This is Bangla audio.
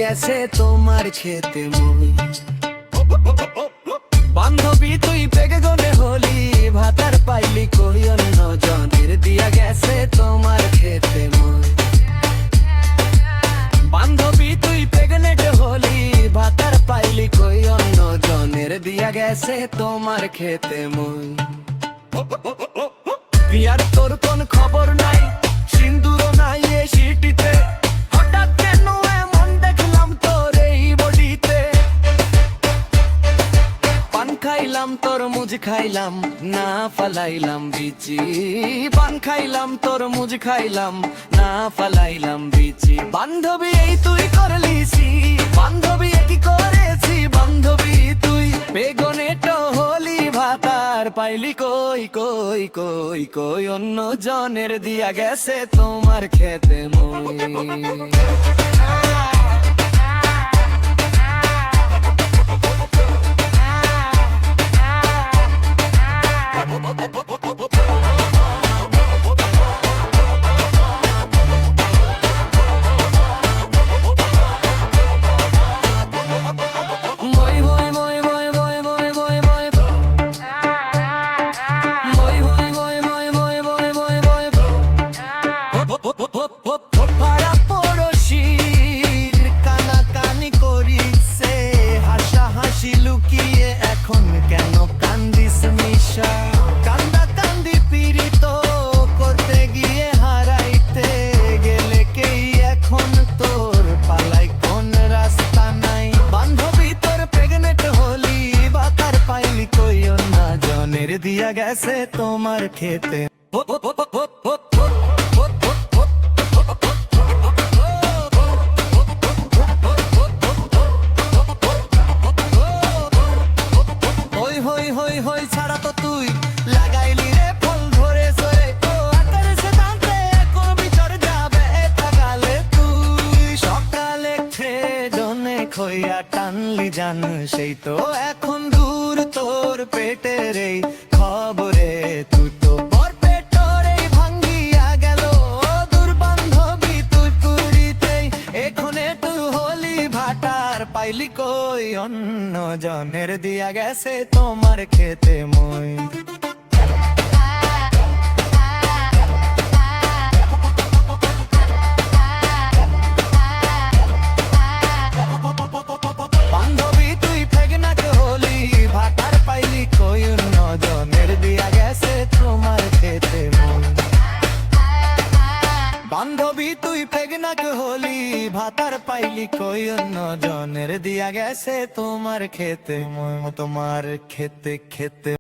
গেছে তোমার খেতে মই। বান্ধবী তুই পেগে গনে হলি, ভাতার পাইলি কই অন্য জনের, দিয়া গেছে তোমার খেতে মই। বান্ধবী তুই প্রেগনেন্ট হলি, ভাতার পাইলি কই অন্য জনের, দিয়া গেছে তোমার খেতে মই। বিয়ার তোর কোন খবর নাই, সিন্দুরও নাই এ সিটিতে, হঠাৎ কেন এমন দেখলাম তোর এই বডিতে। পান খাইলাম তরমুজ খাইলাম, না ফালাইলাম বিচি। পান খাইলাম তরমুজ খাইলাম, না ফালাইলাম বিচি। বান্ধবী এই তুই করলিসি, বান্ধবী কি করেছি, বান্ধবী তুই বেগনে তো হলি, ভাতার পাইলি কই কই কই কই অন্য জনের, দিয়া গেছে তোমার খেতে মই। পাড়া পড়শির কানাকানি করিছে, হাসাহাসি লুকিয়ে এখন কেন কান্দিস মিশা। কান্দা কান্দি পীড়িত করতে গিয়ে হারাইতে গেলে কেই এখন তোর পালাই কোন রাস্তা নাই। বান্ধবী তোর প্রেগনেন্ট হলি, বাতার পাইলি কই না জনের, দিয়া গেছে তোমার খেতে। হই ছাড়া তো তুই লাগাইলি রে ফল ধরে সরে, ও আকারে সে দাঁতে কোন বিচার যাবে থাকালে তুই। সকালে খেয়ে ডনে খইয়া টানলি জান, সেই তো এখন দূর তোর পেটের এই খবরে। তুই তো বর পেটরেই ভাঙ্গিয়া গেল দূর বান্ধবী তুই পুরিতেই, এখনে তুই হলি ভাটার পাইলি কই অন্য জনের, দিয়া গেছে তোমার খেতে মই। বান্ধবী তুই প্রেগনেন্ট হলি, ভাতার পাইলি কই অন্য জনের, দিয়া গেছে তোমার খেতে মই। বান্ধবী তুই প্রেগনেন্ট হলি, ভাতার পাইলি কই অন্য জনের, দিয়া গেছে তোমার খেতে মই। তোমার খেতে খেতে